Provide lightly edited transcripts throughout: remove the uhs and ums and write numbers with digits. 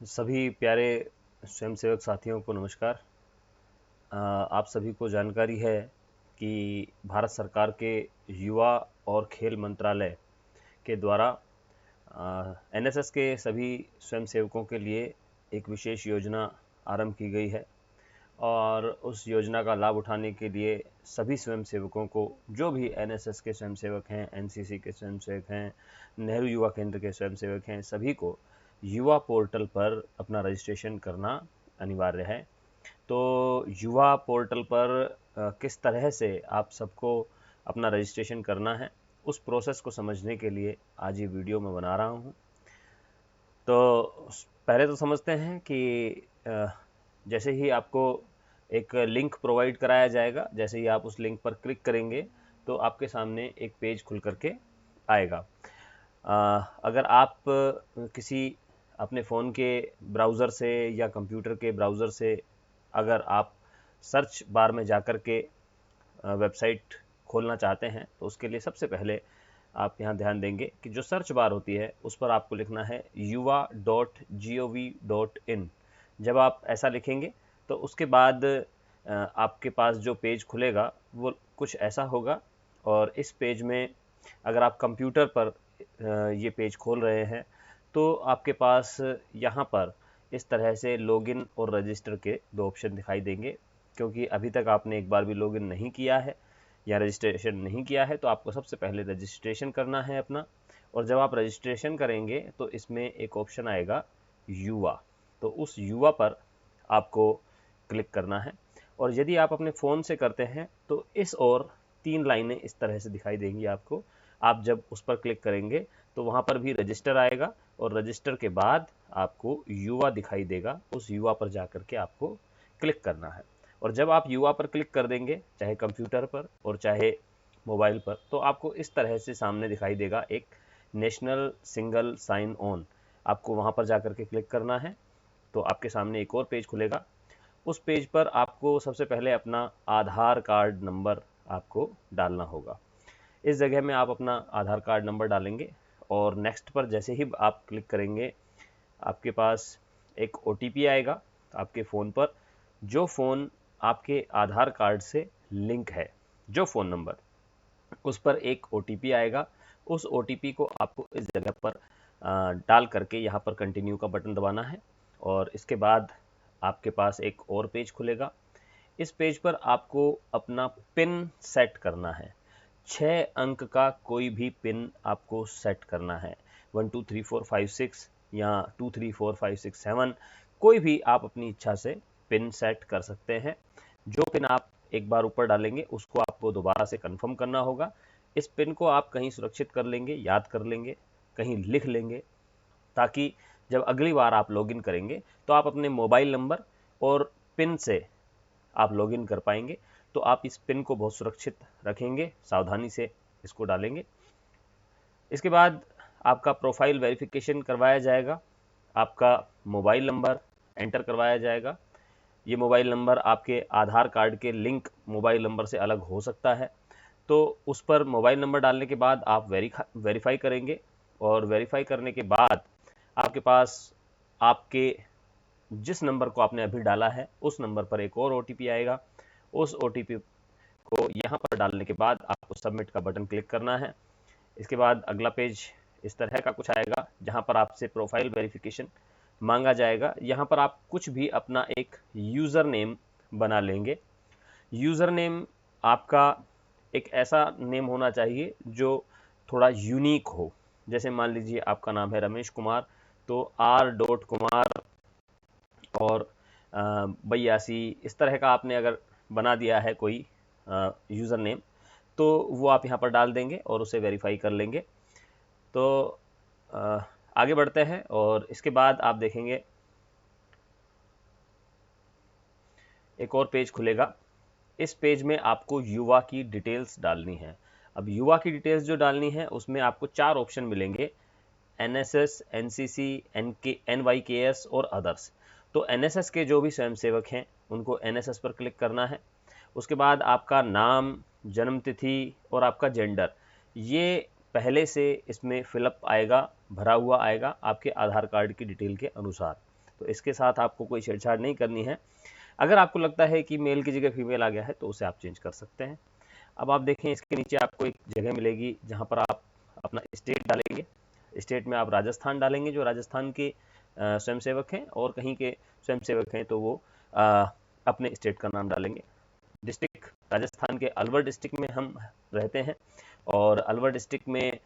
सभी प्यारे स्वयंसेवक साथियों को नमस्कार। आप सभी को जानकारी है कि भारत सरकार के युवा और खेल मंत्रालय के द्वारा एनएसएस के सभी स्वयंसेवकों के लिए एक विशेष योजना आरंभ की गई है और उस योजना का लाभ उठाने के लिए सभी स्वयंसेवकों को, जो भी एनएसएस के स्वयंसेवक हैं, एनसीसी के स्वयंसेवक हैं, नेहरू युवा केंद्र के स्वयंसेवक हैं, सभी को युवा पोर्टल पर अपना रजिस्ट्रेशन करना अनिवार्य है। तो युवा पोर्टल पर किस तरह से आप सबको अपना रजिस्ट्रेशन करना है, उस प्रोसेस को समझने के लिए आज ये वीडियो मैं बना रहा हूँ। तो पहले तो समझते हैं कि जैसे ही आपको एक लिंक प्रोवाइड कराया जाएगा, जैसे ही आप उस लिंक पर क्लिक करेंगे तो आपके सामने एक पेज खुल करके आएगा। अगर आप किसी अपने फ़ोन के ब्राउज़र से या कंप्यूटर के ब्राउज़र से अगर आप सर्च बार में जाकर के वेबसाइट खोलना चाहते हैं तो उसके लिए सबसे पहले आप यहाँ ध्यान देंगे कि जो सर्च बार होती है उस पर आपको लिखना है yuva.gov.in। जब आप ऐसा लिखेंगे तो उसके बाद आपके पास जो पेज खुलेगा वो कुछ ऐसा होगा। और इस पेज में अगर आप कंप्यूटर पर ये पेज खोल रहे हैं तो आपके पास यहाँ पर इस तरह से लॉगिन और रजिस्टर के दो ऑप्शन दिखाई देंगे। क्योंकि अभी तक आपने एक बार भी लॉगिन नहीं किया है या रजिस्ट्रेशन नहीं किया है तो आपको सबसे पहले रजिस्ट्रेशन करना है अपना। और जब आप रजिस्ट्रेशन करेंगे तो इसमें एक ऑप्शन आएगा युवा, तो उस युवा पर आपको क्लिक करना है। और यदि आप अपने फ़ोन से करते हैं तो इस ओर 3 लाइनें इस तरह से दिखाई देंगी आपको। आप जब उस पर क्लिक करेंगे तो वहाँ पर भी रजिस्टर आएगा और रजिस्टर के बाद आपको युवा दिखाई देगा। उस युवा पर जाकर के आपको क्लिक करना है। और जब आप युवा पर क्लिक कर देंगे, चाहे कंप्यूटर पर और चाहे मोबाइल पर, तो आपको इस तरह से सामने दिखाई देगा एक नेशनल सिंगल साइन ऑन। आपको वहाँ पर जाकर के क्लिक करना है तो आपके सामने एक और पेज खुलेगा। उस पेज पर आपको सबसे पहले अपना आधार कार्ड नंबर आपको डालना होगा। इस जगह में आप अपना आधार कार्ड नंबर डालेंगे और नेक्स्ट पर जैसे ही आप क्लिक करेंगे आपके पास एक OTP आएगा आपके फ़ोन पर। जो फ़ोन आपके आधार कार्ड से लिंक है, जो फ़ोन नंबर, उस पर एक OTP आएगा। उस OTP को आपको इस जगह पर डाल करके यहाँ पर कंटिन्यू का बटन दबाना है और इसके बाद आपके पास एक और पेज खुलेगा। इस पेज पर आपको अपना पिन सेट करना है। 6 अंक का कोई भी पिन आपको सेट करना है। 1 2 3 4 5 6 या 2 3 4 5 6 7, कोई भी आप अपनी इच्छा से पिन सेट कर सकते हैं। जो पिन आप एक बार ऊपर डालेंगे उसको आपको दोबारा से कंफर्म करना होगा। इस पिन को आप कहीं सुरक्षित कर लेंगे, याद कर लेंगे, कहीं लिख लेंगे, ताकि जब अगली बार आप लॉगिन करेंगे तो आप अपने मोबाइल नंबर और पिन से आप लॉगिन कर पाएंगे। तो आप इस पिन को बहुत सुरक्षित रखेंगे, सावधानी से इसको डालेंगे। इसके बाद आपका प्रोफाइल वेरिफिकेशन करवाया जाएगा। आपका मोबाइल नंबर एंटर करवाया जाएगा। ये मोबाइल नंबर आपके आधार कार्ड के लिंक मोबाइल नंबर से अलग हो सकता है। तो उस पर मोबाइल नंबर डालने के बाद आप वेरीफाई करेंगे और वेरीफाई करने के बाद आपके पास आपके जिस नंबर को आपने अभी डाला है उस नंबर पर एक और OTP आएगा। उस OTP को यहाँ पर डालने के बाद आपको सबमिट का बटन क्लिक करना है। इसके बाद अगला पेज इस तरह का कुछ आएगा जहाँ पर आपसे प्रोफाइल वेरिफिकेशन मांगा जाएगा। यहाँ पर आप कुछ भी अपना एक यूज़र नेम बना लेंगे। यूज़र नेम आपका एक ऐसा नेम होना चाहिए जो थोड़ा यूनिक हो। जैसे मान लीजिए आपका नाम है रमेश कुमार, तो R.कुमार और 82 इस तरह का आपने अगर बना दिया है कोई यूज़र नेम, तो वो आप यहाँ पर डाल देंगे और उसे वेरीफाई कर लेंगे। तो आगे बढ़ते हैं और इसके बाद आप देखेंगे एक और पेज खुलेगा। इस पेज में आपको युवा की डिटेल्स डालनी है। अब युवा की डिटेल्स जो डालनी है उसमें आपको 4 ऑप्शन मिलेंगे: NSS, NCC, NYKS और अदर्स। तो NSS के जो भी स्वयंसेवक हैं उनको NSS पर क्लिक करना है। उसके बाद आपका नाम, जन्म तिथि और आपका जेंडर, ये पहले से इसमें फिलअप आएगा, भरा हुआ आएगा आपके आधार कार्ड की डिटेल के अनुसार। तो इसके साथ आपको कोई छेड़छाड़ नहीं करनी है। अगर आपको लगता है कि मेल की जगह फीमेल आ गया है तो उसे आप चेंज कर सकते हैं। अब आप देखें इसके नीचे आपको एक जगह मिलेगी जहाँ पर आप अपना स्टेट डालेंगे। स्टेट में आप राजस्थान डालेंगे, जो राजस्थान के स्वयंसेवक हैं, और कहीं के स्वयंसेवक हैं तो वो अपने स्टेट का नाम डालेंगे। डिस्ट्रिक्ट राजस्थान के अलवर डिस्ट्रिक्ट में हम रहते हैं, और अलवर डिस्ट्रिक्ट में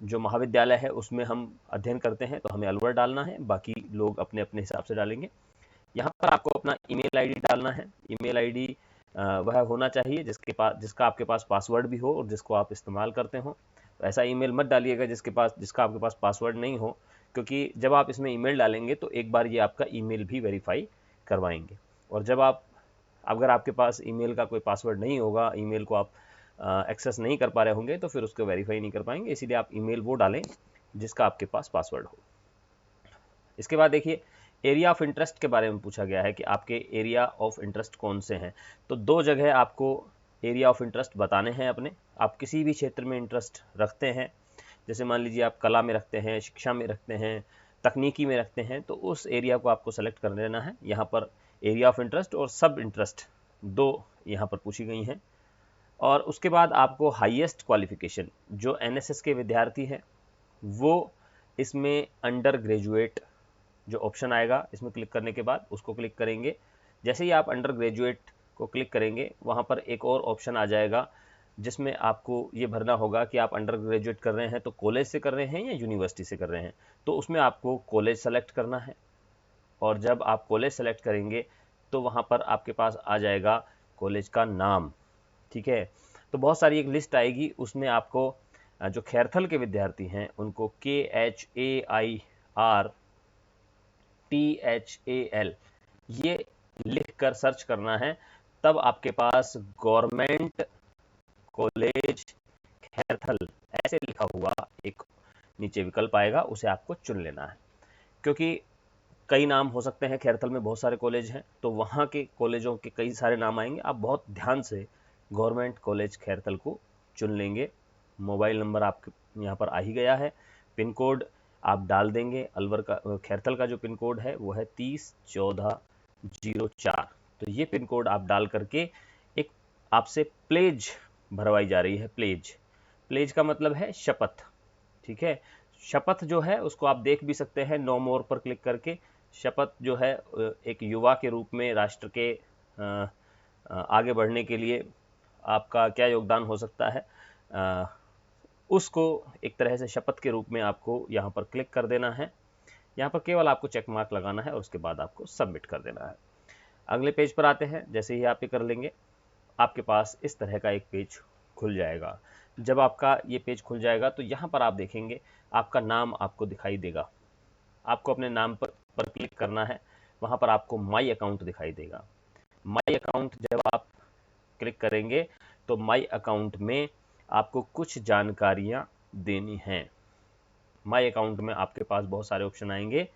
जो महाविद्यालय है उसमें हम अध्ययन करते हैं, तो हमें अलवर डालना है। बाकी लोग अपने अपने हिसाब से डालेंगे। यहाँ पर आपको अपना ईमेल आईडी डालना है। ईमेल आईडी वह होना चाहिए जिसका आपके पास पासवर्ड भी हो और जिसको आप इस्तेमाल करते हो। तो ऐसा ईमेल मत डालिएगा जिसका आपके पास पासवर्ड नहीं हो, क्योंकि जब आप इसमें ईमेल डालेंगे तो एक बार ये आपका ईमेल भी वेरीफाई करवाएंगे। और जब अगर आपके पास ईमेल का कोई पासवर्ड नहीं होगा, ईमेल को आप एक्सेस नहीं कर पा रहे होंगे, तो फिर उसको वेरीफाई नहीं कर पाएंगे। इसीलिए आप ईमेल वो डालें जिसका आपके पास पासवर्ड हो। इसके बाद देखिए, एरिया ऑफ इंटरेस्ट के बारे में पूछा गया है कि आपके एरिया ऑफ इंटरेस्ट कौन से हैं। तो 2 जगह आपको एरिया ऑफ इंटरेस्ट बताने हैं अपने। आप किसी भी क्षेत्र में इंटरेस्ट रखते हैं, जैसे मान लीजिए आप कला में रखते हैं, शिक्षा में रखते हैं, तकनीकी में रखते हैं, तो उस एरिया को आपको सेलेक्ट कर लेना है। यहाँ पर एरिया ऑफ इंटरेस्ट और सब इंटरेस्ट 2 यहाँ पर पूछी गई हैं। और उसके बाद आपको हाईएस्ट क्वालिफिकेशन, जो एनएसएस के विद्यार्थी हैं वो इसमें अंडर ग्रेजुएट जो ऑप्शन आएगा, इसमें क्लिक करने के बाद उसको क्लिक करेंगे। जैसे ही आप अंडर ग्रेजुएट को क्लिक करेंगे, वहाँ पर एक और ऑप्शन आ जाएगा जिसमें आपको ये भरना होगा कि आप अंडर ग्रेजुएट कर रहे हैं तो कॉलेज से कर रहे हैं या यूनिवर्सिटी से कर रहे हैं। तो उसमें आपको कॉलेज सेलेक्ट करना है, और जब आप कॉलेज सेलेक्ट करेंगे तो वहाँ पर आपके पास आ जाएगा कॉलेज का नाम। ठीक है, तो बहुत सारी एक लिस्ट आएगी, उसमें आपको जो खैरथल के विद्यार्थी हैं उनको KHAIRTHAL ये लिख कर सर्च करना है। तब आपके पास गवर्नमेंट कॉलेज खैरथल ऐसे लिखा हुआ एक नीचे विकल्प आएगा, उसे आपको चुन लेना है। क्योंकि कई नाम हो सकते हैं, खैरथल में बहुत सारे कॉलेज हैं, तो वहाँ के कॉलेजों के कई सारे नाम आएंगे। आप बहुत ध्यान से गवर्नमेंट कॉलेज खैरथल को चुन लेंगे। मोबाइल नंबर आपके यहाँ पर आ ही गया है। पिन कोड आप डाल देंगे। अलवर का खैरथल का जो पिन कोड है वो है 301404। तो ये पिन कोड आप डाल करके एक आपसे प्लेज भरवाई जा रही है। प्लेज का मतलब है शपथ। ठीक है, शपथ जो है उसको आप देख भी सकते हैं नो मोर पर क्लिक करके। शपथ जो है एक युवा के रूप में राष्ट्र के आगे बढ़ने के लिए आपका क्या योगदान हो सकता है, उसको एक तरह से शपथ के रूप में आपको यहाँ पर क्लिक कर देना है। यहाँ पर केवल आपको चेक मार्क लगाना है और उसके बाद आपको सबमिट कर देना है। अगले पेज पर आते हैं। जैसे ही आप ये कर लेंगे, आपके पास इस तरह का एक पेज खुल जाएगा। जब आपका ये पेज खुल जाएगा तो यहाँ पर आप देखेंगे आपका नाम आपको दिखाई देगा। आपको अपने नाम पर क्लिक करना है। वहाँ पर आपको माई अकाउंट दिखाई देगा। माई अकाउंट जब आप क्लिक करेंगे तो माई अकाउंट में आपको कुछ जानकारियाँ देनी हैं। माई अकाउंट में आपके पास बहुत सारे ऑप्शन आएंगे।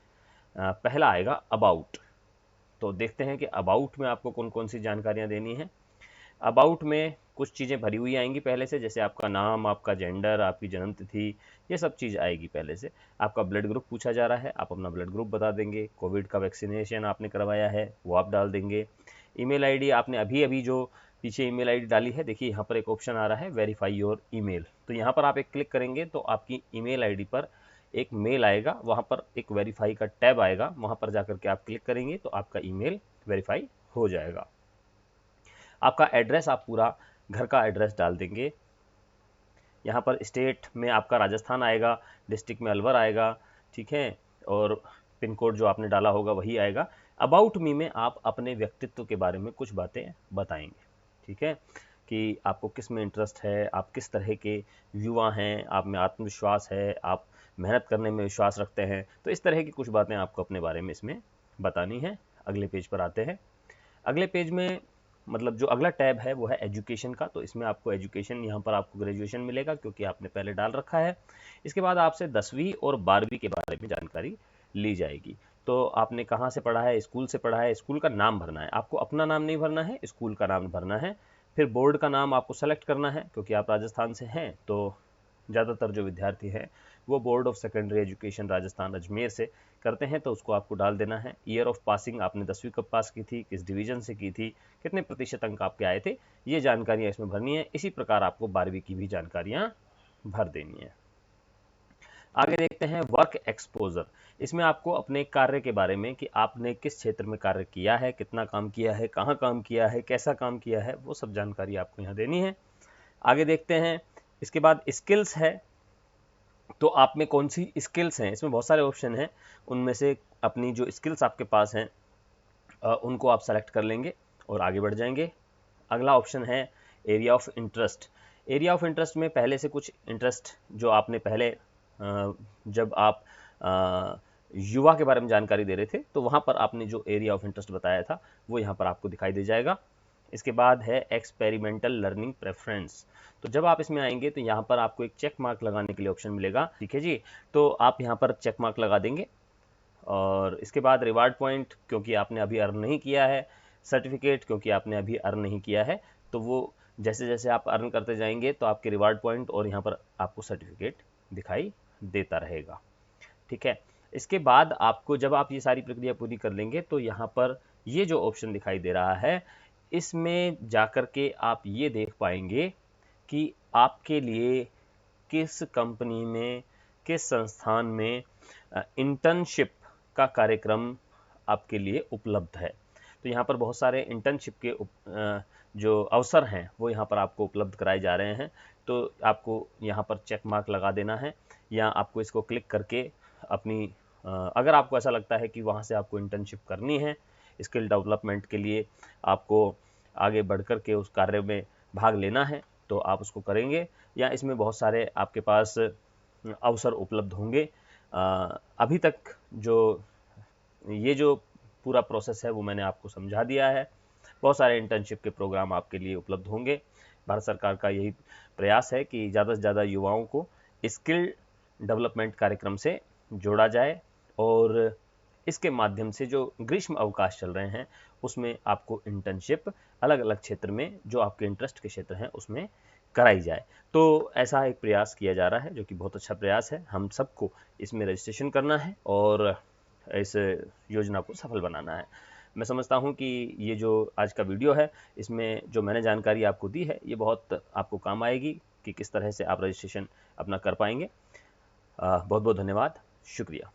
पहला आएगा अबाउट। तो देखते हैं कि अबाउट में आपको कौन कौन सी जानकारियाँ देनी है। अबाउट में कुछ चीज़ें भरी हुई आएंगी पहले से, जैसे आपका नाम, आपका जेंडर, आपकी जन्म तिथि, ये सब चीज़ आएगी पहले से। आपका ब्लड ग्रुप पूछा जा रहा है, आप अपना ब्लड ग्रुप बता देंगे। कोविड का वैक्सीनेशन आपने करवाया है वो आप डाल देंगे। ईमेल आईडी आपने अभी जो पीछे ईमेल आईडी डाली है, देखिए यहाँ पर एक ऑप्शन आ रहा है वेरीफाई योर ईमेल। तो यहाँ पर आप एक क्लिक करेंगे तो आपकी ईमेल आईडी पर एक मेल आएगा, वहाँ पर एक वेरीफाई का टैब आएगा, वहाँ पर जाकर के आप क्लिक करेंगे तो आपका ईमेल वेरीफाई हो जाएगा। आपका एड्रेस आप पूरा घर का एड्रेस डाल देंगे। यहाँ पर स्टेट में आपका राजस्थान आएगा, डिस्ट्रिक्ट में अलवर आएगा। ठीक है, और पिन कोड जो आपने डाला होगा वही आएगा। अबाउट मी में आप अपने व्यक्तित्व के बारे में कुछ बातें बताएंगे। ठीक है, कि आपको किस में इंटरेस्ट है, आप किस तरह के युवा हैं, आप में आत्मविश्वास है, आप मेहनत करने में विश्वास रखते हैं। तो इस तरह की कुछ बातें आपको अपने बारे में इसमें बतानी है। अगले पेज पर आते हैं। अगले पेज में मतलब जो अगला टैब है वो है एजुकेशन का। तो इसमें आपको एजुकेशन, यहाँ पर आपको ग्रेजुएशन मिलेगा क्योंकि आपने पहले डाल रखा है। इसके बाद आपसे 10वीं और 12वीं के बारे में जानकारी ली जाएगी। तो आपने कहाँ से पढ़ा है, स्कूल से पढ़ा है, स्कूल का नाम भरना है। आपको अपना नाम नहीं भरना है, स्कूल का नाम भरना है। फिर बोर्ड का नाम आपको सेलेक्ट करना है, क्योंकि आप राजस्थान से हैं तो ज़्यादातर जो विद्यार्थी हैं वो board of secondary education Rajasthan Ajmer से करते हैं, तो उसको आपको डाल देना है। ईयर ऑफ पासिंग, आपने 10वीं कब पास की थी, किस डिवीजन से की थी, कितने प्रतिशत अंक आपके आए थे, ये जानकारियाँ इसमें भरनी है। इसी प्रकार आपको 12वीं की भी जानकारियाँ भर देनी है। आगे देखते हैं वर्क एक्सपोजर। इसमें आपको अपने कार्य के बारे में कि आपने किस क्षेत्र में कार्य किया है, कितना काम किया है, कहाँ काम किया है, कैसा काम किया है, वो सब जानकारी आपको यहाँ देनी है। आगे देखते हैं, इसके बाद स्किल्स है, तो आप में कौन सी स्किल्स हैं, इसमें बहुत सारे ऑप्शन हैं, उनमें से अपनी जो स्किल्स आपके पास हैं उनको आप सेलेक्ट कर लेंगे और आगे बढ़ जाएंगे। अगला ऑप्शन है area of interest. Area of interest में पहले से कुछ इंटरेस्ट जो आपने पहले जब आप युवा के बारे में जानकारी दे रहे थे, तो वहाँ पर आपने जो एरिया ऑफ इंटरेस्ट बताया था वो यहाँ पर आपको दिखाई दे जाएगा। इसके बाद है एक्सपेरिमेंटल लर्निंग प्रेफरेंस। तो जब आप इसमें आएंगे तो यहाँ पर आपको एक चेक मार्क लगाने के लिए ऑप्शन मिलेगा, ठीक है जी। तो आप यहाँ पर चेक मार्क लगा देंगे। और इसके बाद रिवार्ड पॉइंट, क्योंकि आपने अभी अर्न नहीं किया है, सर्टिफिकेट, क्योंकि आपने अभी अर्न नहीं किया है, तो वो जैसे जैसे आप अर्न करते जाएंगे तो आपके रिवार्ड पॉइंट और यहाँ पर आपको सर्टिफिकेट दिखाई देता रहेगा, ठीक है। इसके बाद आपको जब आप ये सारी प्रक्रिया पूरी कर लेंगे तो यहाँ पर ये जो ऑप्शन दिखाई दे रहा है, इसमें जाकर के आप ये देख पाएंगे कि आपके लिए किस कंपनी में, किस संस्थान में इंटर्नशिप का कार्यक्रम आपके लिए उपलब्ध है। तो यहाँ पर बहुत सारे इंटर्नशिप के जो अवसर हैं वो यहाँ पर आपको उपलब्ध कराए जा रहे हैं। तो आपको यहाँ पर चेक मार्क लगा देना है, या आपको इसको क्लिक करके अपनी अगर आपको ऐसा लगता है कि वहाँ से आपको इंटर्नशिप करनी है, स्किल डेवलपमेंट के लिए आपको आगे बढ़ कर के उस कार्य में भाग लेना है, तो आप उसको करेंगे, या इसमें बहुत सारे आपके पास अवसर उपलब्ध होंगे। अभी तक जो पूरा प्रोसेस है वो मैंने आपको समझा दिया है। बहुत सारे इंटर्नशिप के प्रोग्राम आपके लिए उपलब्ध होंगे। भारत सरकार का यही प्रयास है कि ज़्यादा से ज़्यादा युवाओं को स्किल डेवलपमेंट कार्यक्रम से जोड़ा जाए, और इसके माध्यम से जो ग्रीष्म अवकाश चल रहे हैं उसमें आपको इंटर्नशिप अलग अलग क्षेत्र में जो आपके इंटरेस्ट के क्षेत्र हैं उसमें कराई जाए। तो ऐसा एक प्रयास किया जा रहा है जो कि बहुत अच्छा प्रयास है। हम सबको इसमें रजिस्ट्रेशन करना है और इस योजना को सफल बनाना है। मैं समझता हूं कि ये जो आज का वीडियो है, इसमें जो मैंने जानकारी आपको दी है ये बहुत आपको काम आएगी कि किस तरह से आप रजिस्ट्रेशन अपना कर पाएंगे। बहुत बहुत धन्यवाद, शुक्रिया।